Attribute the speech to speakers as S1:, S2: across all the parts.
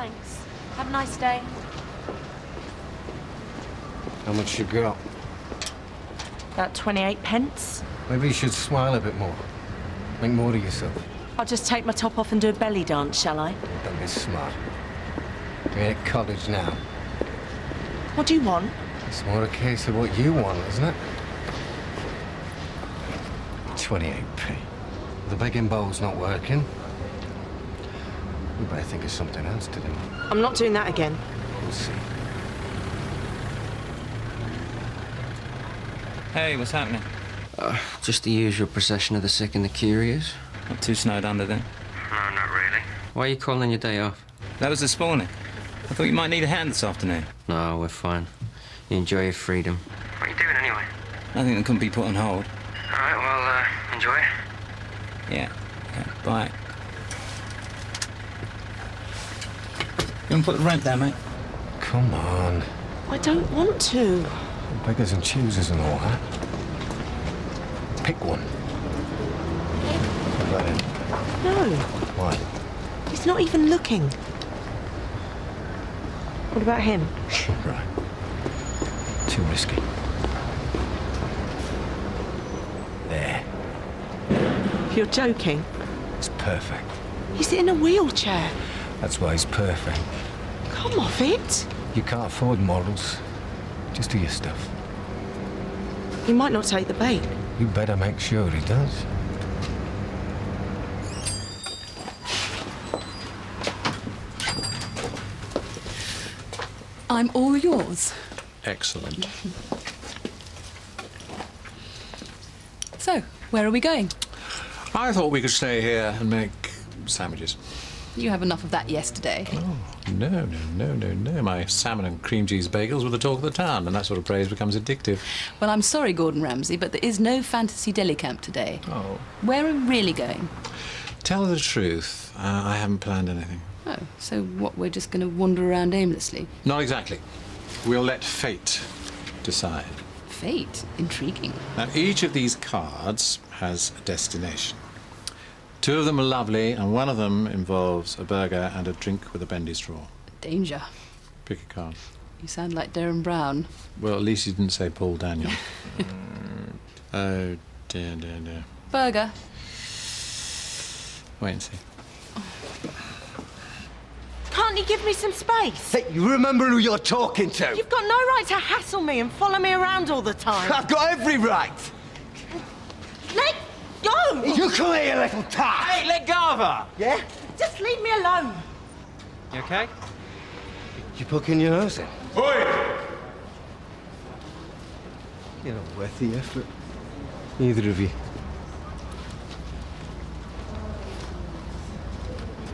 S1: Thanks. Have a nice day.
S2: How much you got?
S1: About 28 pence.
S2: Maybe you should smile a bit more. Make more of yourself.
S1: I'll just take my top off and do a belly dance, shall I?
S2: Don't be smart. You're at college now.
S1: What do you want?
S2: It's more a case of what you want, isn't it? 28p. The begging bowl's not working. We better think of something else to do.
S1: I'm not doing that again.
S2: We'll see.
S3: Hey, what's happening?
S4: Just the usual procession of the sick and the curious.
S3: Not too snowed under then?
S4: No, not really. Why are you calling your day off?
S3: That was this morning. I thought you might need a hand this afternoon.
S4: No, we're fine. You enjoy your freedom. What are you doing anyway?
S3: Nothing that couldn't be put on hold.
S4: All right, well, enjoy.
S3: Yeah. Bye. You want to put the rent down, mate?
S2: Come on.
S1: I don't want to.
S2: Beggars and choosers and all that. Pick one. Put that in.
S1: No.
S2: Why?
S1: He's not even looking. What about him?
S2: Right. Too risky. There.
S1: You're joking.
S2: It's perfect.
S1: He's in a wheelchair.
S2: That's why he's perfect.
S1: Come off it.
S2: You can't afford models. Just do your stuff.
S1: He might not take the bait.
S2: You better make sure he does.
S5: I'm all yours.
S6: Excellent.
S5: So, where are we going?
S6: I thought we could stay here and make sandwiches.
S5: You have enough of that yesterday.
S6: Oh, no. My salmon and cream cheese bagels were the talk of the town, and that sort of praise becomes addictive.
S5: Well, I'm sorry, Gordon Ramsay, but there is no fantasy deli camp today.
S6: Oh.
S5: Where are we really going?
S6: Tell the truth, I haven't planned anything.
S5: Oh, so what, we're just going to wander around aimlessly?
S6: Not exactly. We'll let fate decide.
S5: Fate? Intriguing.
S6: Now, each of these cards has a destination. 2 of them are lovely, and one of them involves a burger and a drink with a bendy straw.
S5: Danger.
S6: Pick a card.
S5: You sound like Darren Brown.
S6: Well, at least you didn't say Paul Daniel. Oh, dear.
S5: Burger.
S6: Wait and see.
S1: Can't you give me some space?
S7: Hey, you remember who you're talking to?
S1: You've got no right to hassle me and follow me around all the time.
S7: I've got every right.
S1: Let go!
S7: You come here, you little tart.
S3: Hey, let go of her!
S7: Yeah?
S1: Just leave me alone.
S3: You okay?
S2: You poking your nose in?
S6: Oi!
S2: You're not worth the effort. Either of you.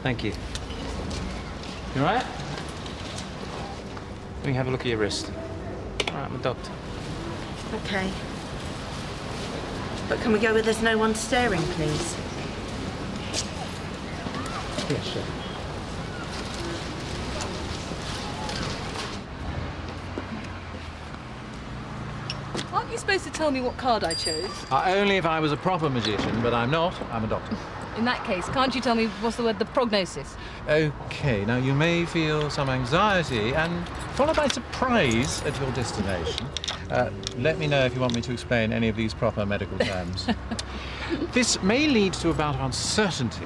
S3: Thank you. You all right? Let me have a look at your wrist. All right, I'm a doctor.
S1: Okay. But can we go where there's no one staring, please?
S2: Yeah, sure.
S5: Aren't you supposed to tell me what card I chose?
S6: Only if I was a proper magician, but I'm not. I'm a doctor.
S5: In that case, can't you tell me what's the word, the prognosis?
S6: Okay, now you may feel some anxiety and followed by surprise at your destination. Let me know if you want me to explain any of these proper medical terms. This may lead to a bout of uncertainty,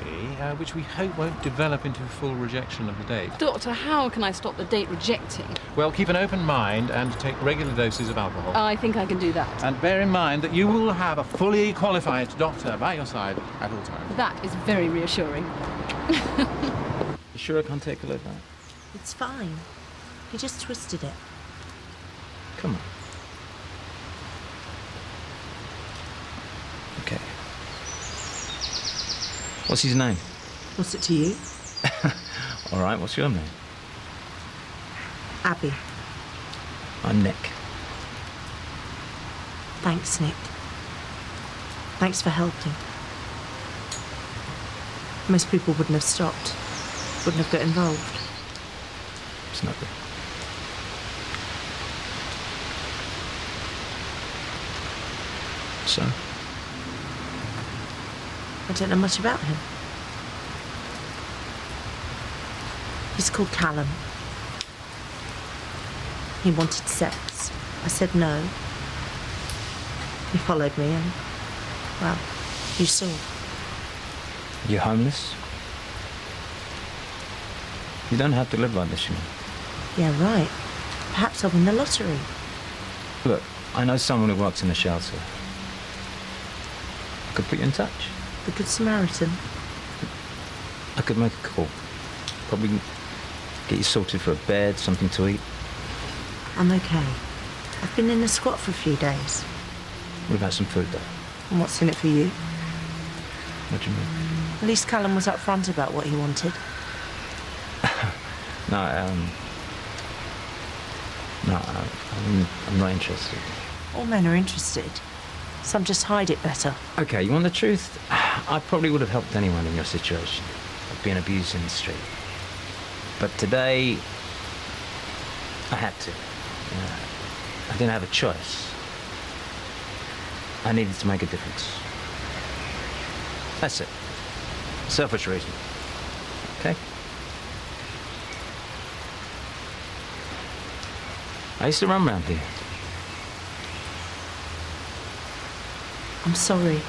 S6: which we hope won't develop into full rejection of the date.
S5: Doctor, how can I stop the date rejecting?
S6: Well, keep an open mind and take regular doses of alcohol.
S5: I think I can do that.
S6: And bear in mind that you will have a fully qualified doctor by your side at all times.
S5: That is very reassuring.
S3: You sure I can't take a look at that?
S1: It's fine. You just twisted it.
S3: Come on. Okay. What's his name?
S1: What's it to you?
S3: All right, what's your name?
S1: Abby.
S3: I'm Nick.
S1: Thanks, Nick. Thanks for helping. Most people wouldn't have stopped. Wouldn't have got involved.
S3: It's not good. So?
S1: I don't know much about him. He's called Callum. He wanted sex. I said no. He followed me and, well, you saw.
S3: You're homeless? You don't have to live like this, you know.
S1: Yeah, right. Perhaps I'll win the lottery.
S3: Look, I know someone who works in a shelter. I could put you in touch.
S1: The Good Samaritan.
S3: I could make a call. Probably get you sorted for a bed, something to eat.
S1: I'm okay. I've been in a squat for a few days.
S3: What about some food, though?
S1: And what's in it for you?
S3: What do you mean?
S1: At least Callum was upfront about what he wanted.
S3: No, I'm not interested.
S1: All men are interested. Some just hide it better.
S3: Okay, you want the truth? I probably would have helped anyone in your situation, like being abused in the street. But today, I had to. I didn't have a choice. I needed to make a difference. That's it. Selfish reason. Okay? I used to run around here.
S1: I'm sorry.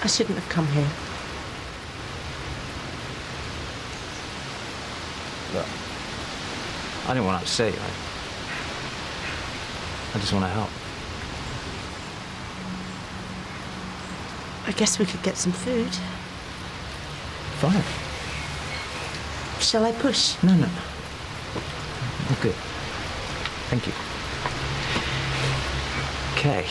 S1: I shouldn't have come here.
S3: Look, I didn't want to upset you. I just want to help.
S1: I guess we could get some food.
S3: Fine.
S1: Shall I push?
S3: No. I'm good. Thank you. Okay.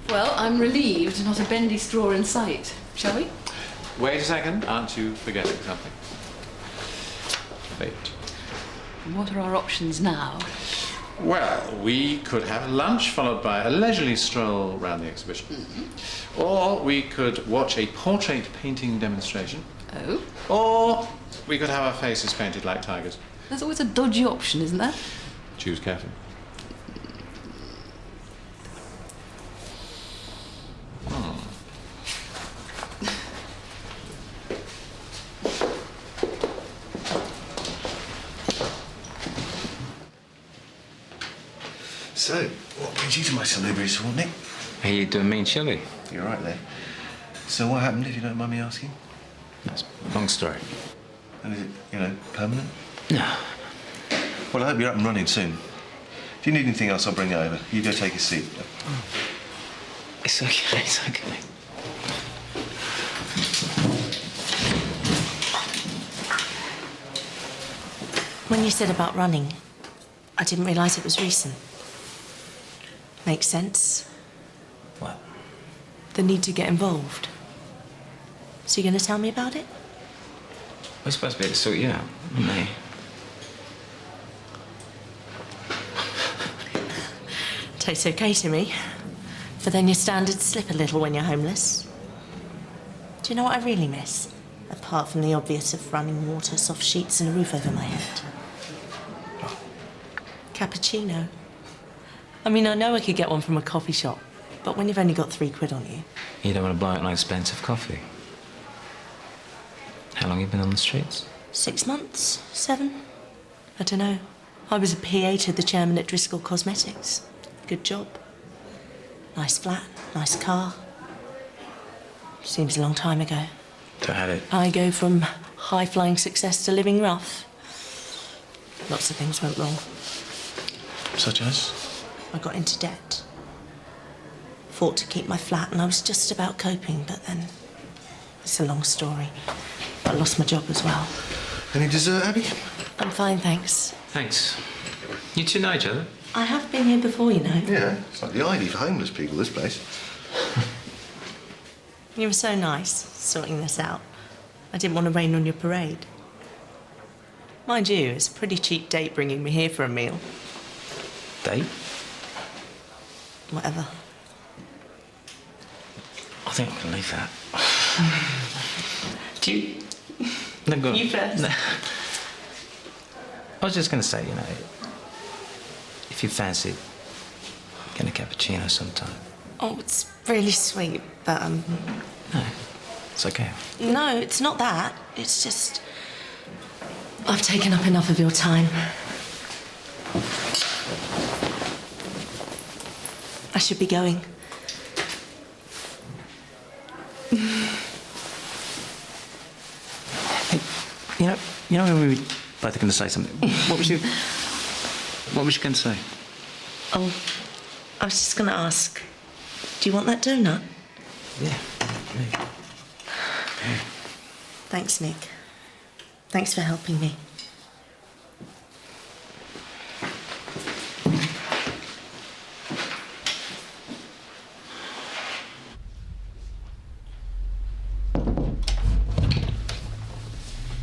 S5: Well, I'm relieved. Not a bendy straw in sight. Shall we?
S6: Wait a second. Aren't you forgetting something? Fate.
S5: What are our options now?
S6: Well, we could have lunch followed by a leisurely stroll around the exhibition. Or we could watch a portrait painting demonstration.
S5: Oh?
S6: Or we could have our faces painted like tigers.
S5: There's always a dodgy option, isn't there?
S6: Choose carefully.
S8: So, what brings you to my salubrious haunt, Nick?
S3: Are you doing mean chili?
S8: You're right there. So what happened, if you don't mind me asking?
S3: That's a long story.
S8: And is it, permanent?
S3: No.
S8: Well, I hope you're up and running soon. If you need anything else, I'll bring it over. You go take a seat.
S3: It's okay, it's okay.
S1: When you said about running, I didn't realise it was recent. Makes sense.
S3: What?
S1: The need to get involved. So you're going to tell me about it?
S3: We're supposed to be able to sort you out, aren't we?
S1: Tastes okay to me. But then your standards slip a little when you're homeless. Do you know what I really miss? Apart from the obvious of running water, soft sheets and a roof over my head. Cappuccino. I mean, I know I could get one from a coffee shop, but when you've only got £3 on you...
S3: You don't want to blow out an expensive coffee. How long have you been on the streets?
S1: 6 months? 7? I don't know. I was a PA to the chairman at Driscoll Cosmetics. Good job. Nice flat, nice car. Seems a long time ago.
S3: So how did...
S1: I go from high-flying success to living rough. Lots of things went wrong.
S8: Such as?
S1: I got into debt. Fought to keep my flat and I was just about coping, but then... It's a long story. I lost my job as well.
S8: Any dessert, Abby?
S1: I'm fine, thanks.
S3: Thanks. You two know each other?
S1: I have been here before, you know.
S8: Yeah, it's like the ivy for homeless people, this place.
S1: You were so nice, sorting this out. I didn't want to rain on your parade. Mind you, it's a pretty cheap date bringing me here for a meal.
S3: Date?
S1: Whatever.
S3: I think I can leave that. Do you... No, go on.
S1: You first.
S3: No. I was just going to say, if you fancy get a cappuccino sometime?
S1: Oh, it's really sweet, but,
S3: No, it's okay.
S1: No, it's not that. It's just... I've taken up enough of your time. I should be going.
S3: Hey, you know when we were both going to say something? What was you going to say?
S1: Oh, I was just going to ask, do you want that donut?
S3: Yeah.
S1: Thanks, Nick. Thanks for helping me.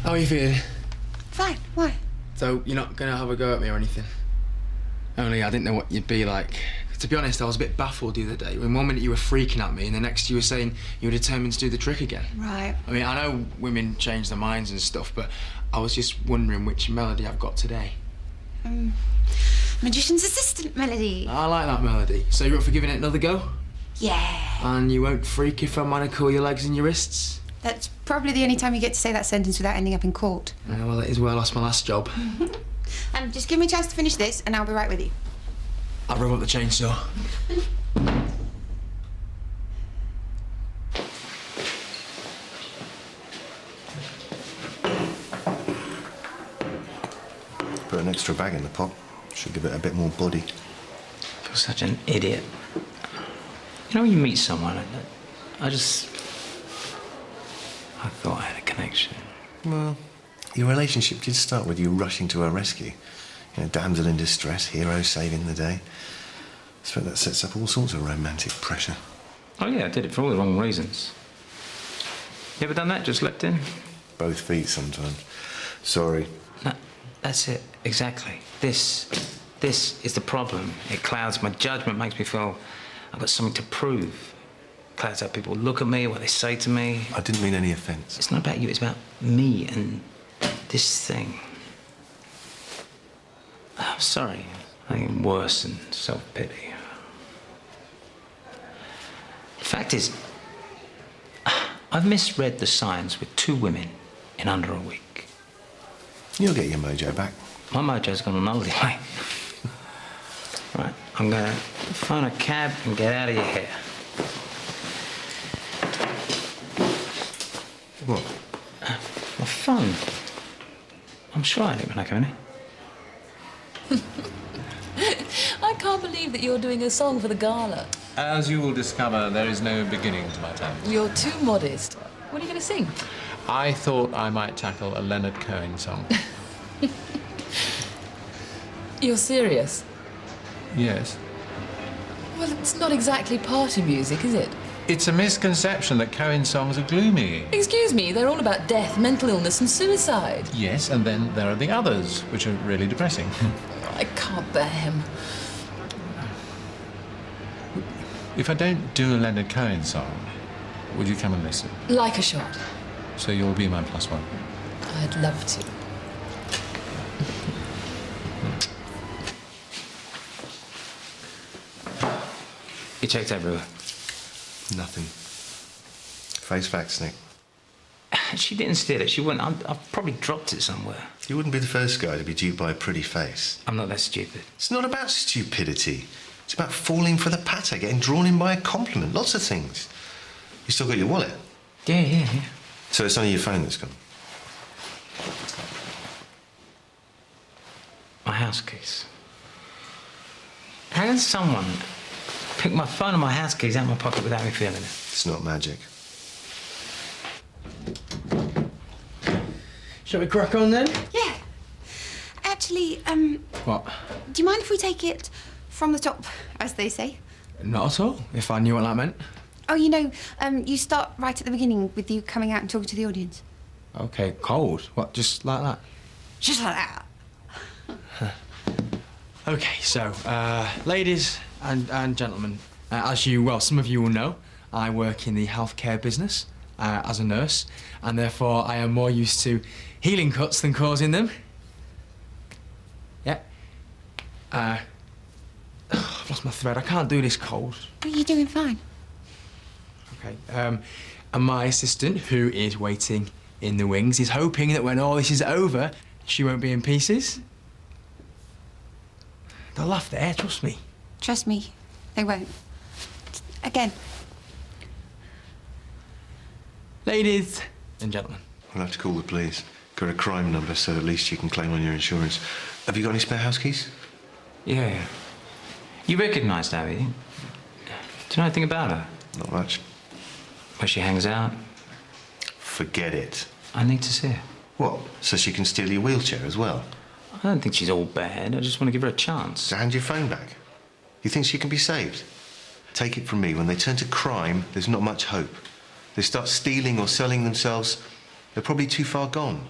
S9: How are you feeling?
S10: Fine. Why?
S9: So you're not gonna have a go at me or anything? Only I didn't know what you'd be like. To be honest, I was a bit baffled the other day. When one minute you were freaking at me and the next you were saying you were determined to do the trick again.
S10: Right.
S9: I mean, I know women change their minds and stuff, but I was just wondering which melody I've got today.
S10: Magician's assistant melody.
S9: I like that melody. So you're up for giving it another go?
S10: Yeah.
S9: And you won't freak if I manacle your legs and your wrists?
S10: That's probably the only time you get to say that sentence without ending up in court.
S9: Yeah, well, that is where I lost my last job.
S10: Just give me a chance to finish this and I'll be right with you.
S9: I'll rev up the chainsaw.
S8: Put an extra bag in the pot. Should give it a bit more body.
S3: You're such an idiot. You know when you meet someone, I thought I had a connection.
S8: Well, your relationship did start with you rushing to her rescue. You know, damsel in distress, hero saving the day. I suppose that sets up all sorts of romantic pressure.
S3: Oh yeah, I did it for all the wrong reasons. You ever done that? Just leapt in?
S8: Both feet sometimes. Sorry.
S3: No, that's it. Exactly. This is the problem. It clouds my judgment, makes me feel I've got something to prove. Clouds how people look at me, what they say to me.
S8: I didn't mean any offence.
S3: It's not about you, it's about me and this thing. Oh, sorry. I think worse than self-pity. The fact is, I've misread the signs with 2 women in under a week.
S8: You'll get your mojo back.
S3: My mojo's gone on holiday, mate. Right, I'm gonna phone a cab and get out of your hair.
S8: What?
S3: My phone. I'm sure I didn't when I came in.
S5: I can't believe that you're doing a song for the gala.
S6: As you will discover, there is no beginning to my talent.
S5: You're too modest. What are you going to sing?
S6: I thought I might tackle a Leonard Cohen song.
S5: You're serious?
S6: Yes.
S5: Well, it's not exactly party music, is it?
S6: It's a misconception that Cohen songs are gloomy.
S5: Excuse me, they're all about death, mental illness and suicide.
S6: Yes, and then there are the others, which are really depressing.
S5: I can't bear him.
S6: If I don't do a Leonard Cohen song, would you come and listen?
S5: Like a shot.
S6: So you'll be my +1.
S5: I'd love to.
S3: You checked everywhere.
S8: Nothing. Face facts, Nick.
S3: She didn't steal it. She wouldn't. I've probably dropped it somewhere.
S8: You wouldn't be the first guy to be duped by a pretty face.
S3: I'm not that stupid.
S8: It's not about stupidity. It's about falling for the patter, getting drawn in by a compliment. Lots of things. You still got your wallet?
S3: Yeah.
S8: So it's only your phone that's gone?
S3: My house keys. How can someone pick my phone and my house keys out of my pocket without me feeling it?
S8: It's not magic.
S9: Shall we crack on then?
S10: Yeah. Actually,
S9: What?
S10: do you mind if we take it from the top, as they say?
S9: Not at all, if I knew what that meant.
S10: Oh, you know, you start right at the beginning with you coming out and talking to the audience.
S9: Okay, cold. What, just like that?
S10: Just like that.
S9: Okay, so, ladies and gentlemen, as you, well, some of you will know, I work in the healthcare business as a nurse, and therefore I am more used to healing cuts than causing them. Yeah. I've lost lost my thread. I can't do this cold.
S10: But you're doing fine.
S9: Okay. And my assistant, who is waiting in the wings, is hoping that when all this is over, she won't be in pieces. They'll laugh there, trust me.
S10: Trust me, they won't. Again.
S9: Ladies and gentlemen.
S8: I'll have to call the police. Got a crime number, so at least you can claim on your insurance. Have you got any spare house keys?
S3: Yeah. You recognised Abby? Do you know anything about her?
S8: Not much.
S3: Where she hangs out?
S8: Forget it.
S3: I need to see her.
S8: What? So she can steal your wheelchair as well?
S3: I don't think she's all bad. I just want to give her a chance.
S8: So hand your phone back. You think she can be saved? Take it from me, when they turn to crime, there's not much hope. They start stealing or selling themselves, they're probably too far gone.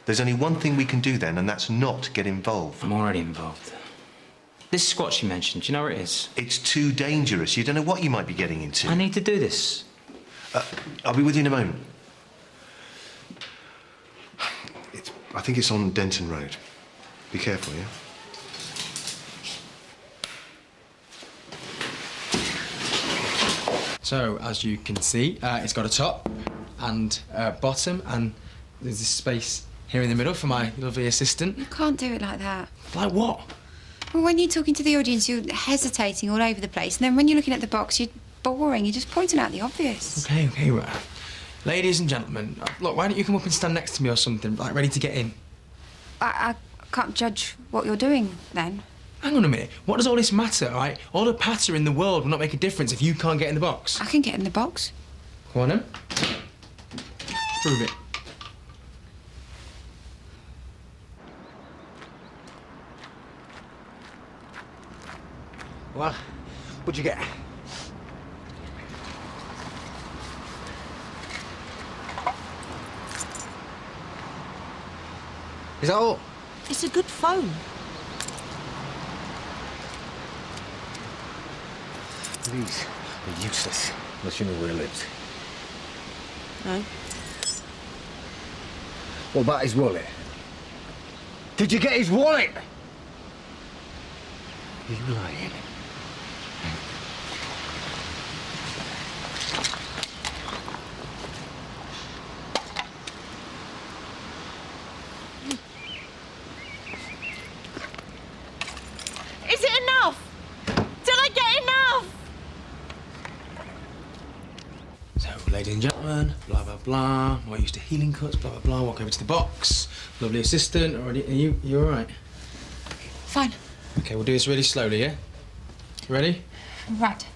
S8: There's only one thing we can do then, and that's not get involved.
S3: I'm already involved. This squat she mentioned, do you know where it is?
S8: It's too dangerous. You don't know what you might be getting into.
S3: I need to do this.
S8: I'll be with you in a moment. I think it's on Denton Road. Be careful, yeah?
S9: So, as you can see, it's got a top and bottom, and there's this space here in the middle for my lovely assistant.
S10: You can't do it like that.
S9: Like what?
S10: Well, when you're talking to the audience, you're hesitating all over the place. And then when you're looking at the box, you're boring. You're just pointing out the obvious.
S9: Okay, right. Ladies and gentlemen, look, why don't you come up and stand next to me or something, like ready to get in?
S10: I can't judge what you're doing, then.
S9: Hang on a minute. What does all this matter, all right? All the patter in the world will not make a difference if you can't get in the box.
S10: I can get in the box.
S9: Go on, then. Prove it.
S7: Well, what'd you get? Is that all?
S1: It's a good phone.
S7: These are useless, unless you know where he lives.
S1: No.
S7: What about his wallet? Did you get his wallet? Are you lying?
S1: Is it enough? Did I get enough?
S9: So, ladies and gentlemen, blah, blah, blah. More used to healing cuts, blah, blah, blah. Walk over to the box. Lovely assistant. Already, you all right?
S10: Fine.
S9: Okay, we'll do this really slowly, yeah? You ready?
S10: Right.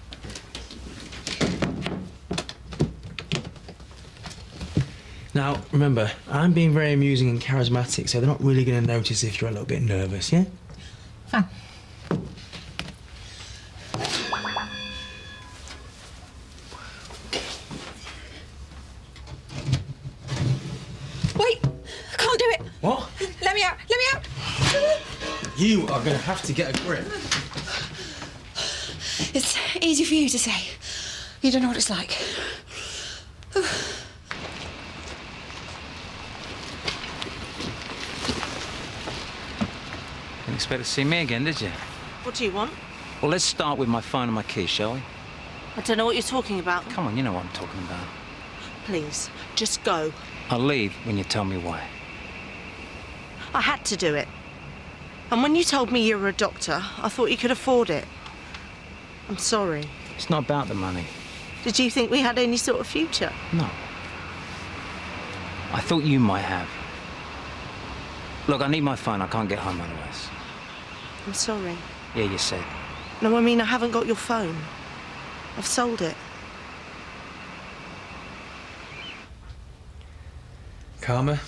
S9: Now, remember, I'm being very amusing and charismatic, so they're not really going to notice if you're a little bit nervous, yeah?
S10: Fine. Wait! I can't do it!
S9: What?
S10: Let me out! Let me out!
S9: You are going to have to get a grip.
S10: It's easy for you to say. You don't know what it's like.
S3: Didn't expect to see me again, did you?
S1: What do you want?
S3: Well, let's start with my phone and my keys, shall we?
S1: I don't know what you're talking about.
S3: Come on, you know what I'm talking about.
S1: Please, just go.
S3: I'll leave when you tell me why.
S1: I had to do it. And when you told me you were a doctor, I thought you could afford it. I'm sorry.
S3: It's not about the money.
S1: Did you think we had any sort of future?
S3: No. I thought you might have. Look, I need my phone. I can't get home otherwise.
S1: I'm sorry.
S3: Yeah, you said.
S1: No, I mean, I haven't got your phone. I've sold it.
S9: Karma.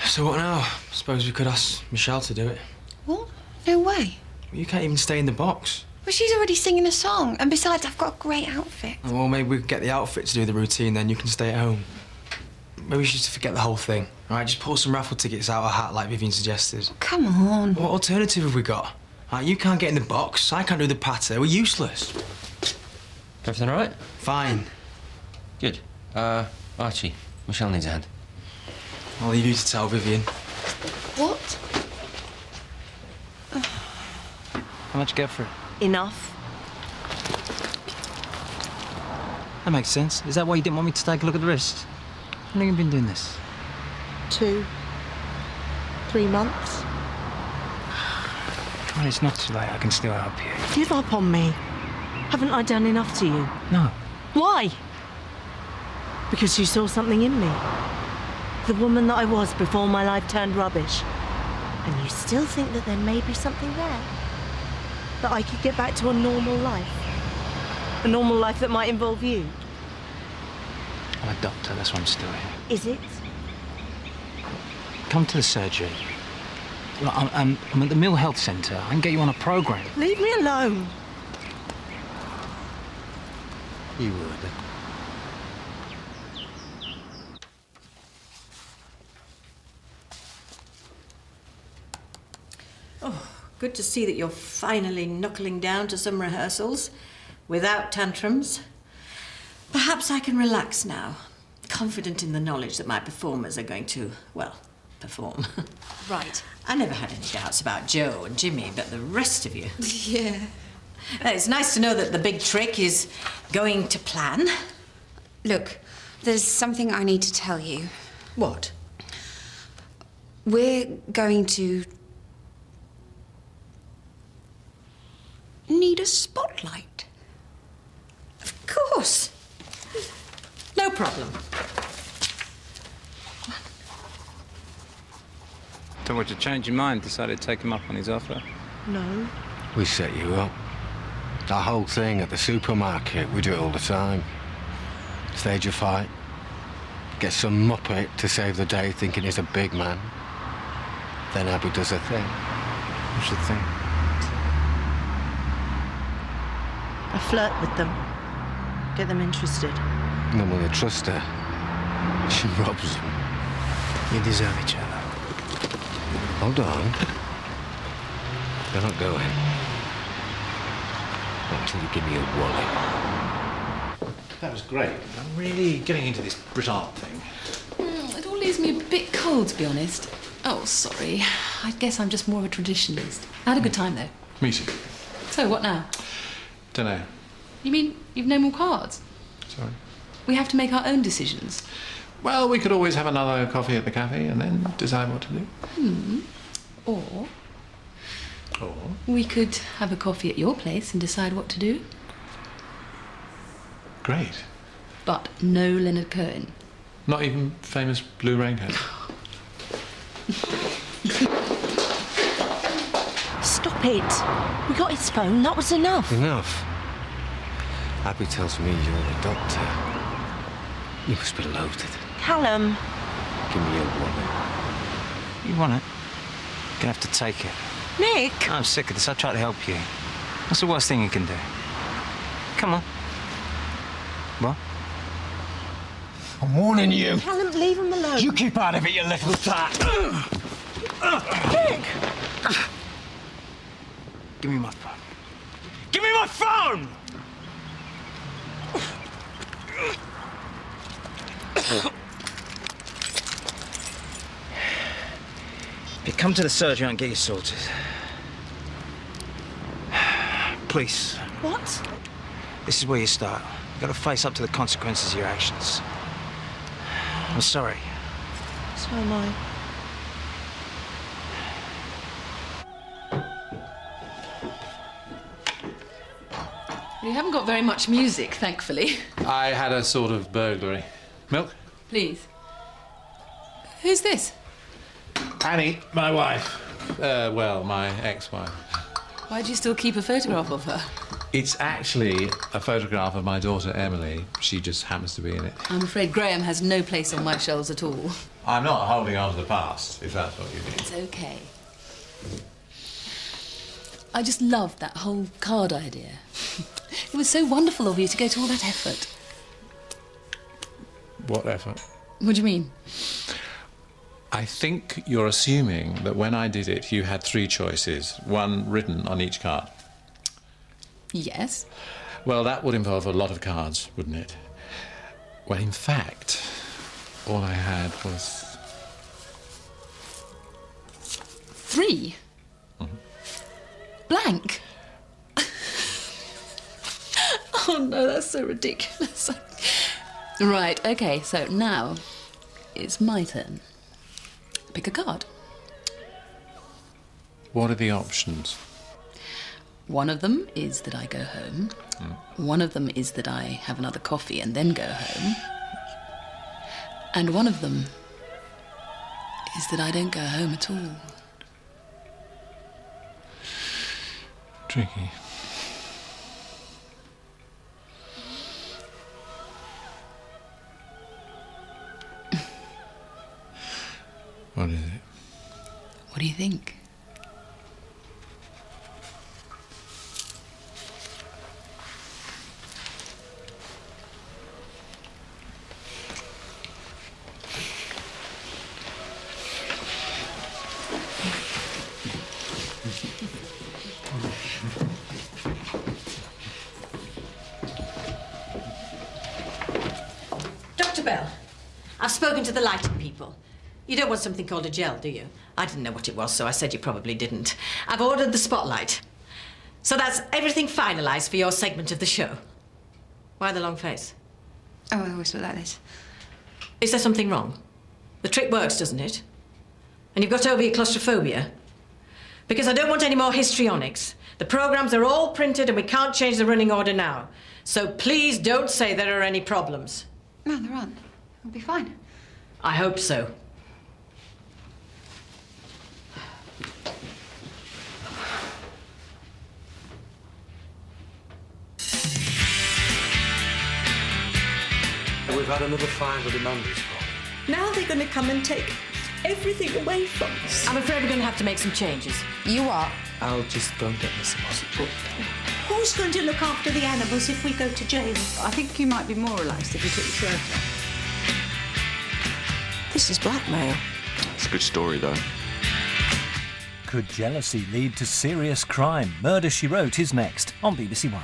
S9: So what now? Suppose we could ask Michelle to do it.
S10: What? No way.
S9: You can't even stay in the box.
S10: Well, she's already singing a song. And besides, I've got a great outfit.
S9: Well, maybe we could get the outfit to do the routine, then you can stay at home. Maybe we should just forget the whole thing. All right, just pull some raffle tickets out of a hat like Vivian suggested.
S10: Come on.
S9: What alternative have we got? All right, you can't get in the box. I can't do the patter. We're useless.
S4: Everything all right?
S9: Fine.
S4: Good. Archie, Michelle needs a hand.
S9: I'll leave you to tell Vivian.
S10: What?
S3: How much you get for it?
S1: Enough.
S3: That makes sense. Is that why you didn't want me to take a look at the wrist? How long have you been doing this?
S1: 2, 3 months.
S3: Well, it's not too late. I can still help you.
S1: Give up on me. Haven't I done enough to you?
S3: No.
S1: Why? Because you saw something in me. The woman that I was before my life turned rubbish. And you still think that there may be something there? That I could get back to a normal life? A normal life that might involve you?
S3: I'm a doctor, that's why I'm still here.
S1: Is it?
S3: Come to the surgery. Look, I'm at the Mill Health Centre. I can get you on a programme.
S1: Leave me alone.
S2: You would.
S11: Oh, good to see that you're finally knuckling down to some rehearsals without tantrums. Perhaps I can relax now, confident in the knowledge that my performers are going to, well, perform.
S10: Right.
S11: I never had any doubts about Joe and Jimmy, but the rest of you...
S10: Yeah.
S11: It's nice to know that the big trick is going to plan.
S10: Look, there's something I need to tell you.
S11: What?
S10: We're going to need a spotlight.
S11: Of course. No problem.
S3: Don't want you to change your mind, decided to take him up on his offer.
S1: No.
S2: We set you up. That whole thing at the supermarket, we do it all the time. Stage a fight. Get some muppet to save the day thinking he's a big man. Then Abby does her thing.
S3: What's the thing?
S1: I flirt with them. Get them interested.
S2: And then when they trust her, she robs them.
S3: You deserve each other.
S2: Hold on. They're not going. Not until you give me a wallet.
S6: That was great. I'm really getting into this Brit art thing.
S5: It all leaves me a bit cold, to be honest. Oh, sorry. I guess I'm just more of a traditionalist. I had a good time, though.
S6: Me too.
S5: So, what now?
S6: Dunno.
S5: You mean you've no more cards?
S6: Sorry.
S5: We have to make our own decisions.
S6: Well, we could always have another coffee at the cafe and then decide what to do.
S5: Or
S6: Or...
S5: we could have a coffee at your place and decide what to do.
S6: Great.
S5: But no Leonard Cohen.
S6: Not even famous blue raincoat.
S1: Stop it. We got his phone. That was enough.
S2: Enough. Abby tells me you're a doctor. You must be loaded.
S1: Callum.
S2: Give me your wallet.
S3: You want it? You're gonna have to take it.
S1: Nick.
S3: I'm sick of this. I'll try to help you. What's the worst thing you can do? Come on. What?
S7: I'm warning you.
S1: Callum, leave him alone.
S7: You keep out of it, you little tart.
S1: Nick.
S3: Give me my phone.
S7: Give me my phone!
S3: You come to the surgery and get you sorted. Please.
S1: What?
S3: This is where you start. You've got to face up to the consequences of your actions. I'm sorry.
S1: So am I.
S5: You haven't got very much music, thankfully.
S6: I had a sort of burglary. Milk?
S5: Please. Who's this?
S6: Annie, my wife. Well, my ex-wife.
S5: Why do you still keep a photograph of her?
S6: It's actually a photograph of my daughter, Emily. She just happens to be in it.
S5: I'm afraid Graham has no place on my shelves at all.
S6: I'm not holding on to the past, if that's what you mean.
S5: It's okay. I just loved that whole card idea. It was so wonderful of you to go to all that effort.
S6: What effort?
S5: What do you mean?
S6: I think you're assuming that when I did it, you had 3 choices, one written on each card.
S5: Yes.
S6: Well, that would involve a lot of cards, wouldn't it? Well, in fact, all I had was...
S5: 3? Blank? Oh no, that's so ridiculous. Right, okay, so now it's my turn. Pick a card.
S6: What are the options?
S5: One of them is that I go home. One of them is that I have another coffee and then go home. And one of them is that I don't go home at all.
S6: Tricky. What is it?
S5: What do you think?
S11: Dr. Bell, I've spoken to the lighting people. You don't want something called a gel, do you? I didn't know what it was, so I said you probably didn't. I've ordered the spotlight. So that's everything finalised for your segment of the show. Why the long face?
S10: Oh, I always look like this.
S11: Is there something wrong? The trick works, doesn't it? And you've got over your claustrophobia? Because I don't want any more histrionics. The programmes are all printed and we can't change the running order now. So please don't say there are any problems.
S10: No, there aren't. It'll be fine.
S11: I hope so.
S2: We've had another 5 of the members call.
S12: Now they're going to come and take everything away from us.
S11: I'm afraid we're going to have to make some changes.
S10: You are.
S9: I'll just go and get the suppository.
S12: Who's going to look after the animals if we go to jail?
S10: I think you might be more relaxed if you took your shirt off.
S12: This is blackmail.
S13: It's a good story, though.
S14: Could jealousy lead to serious crime? Murder, She Wrote is next on BBC1.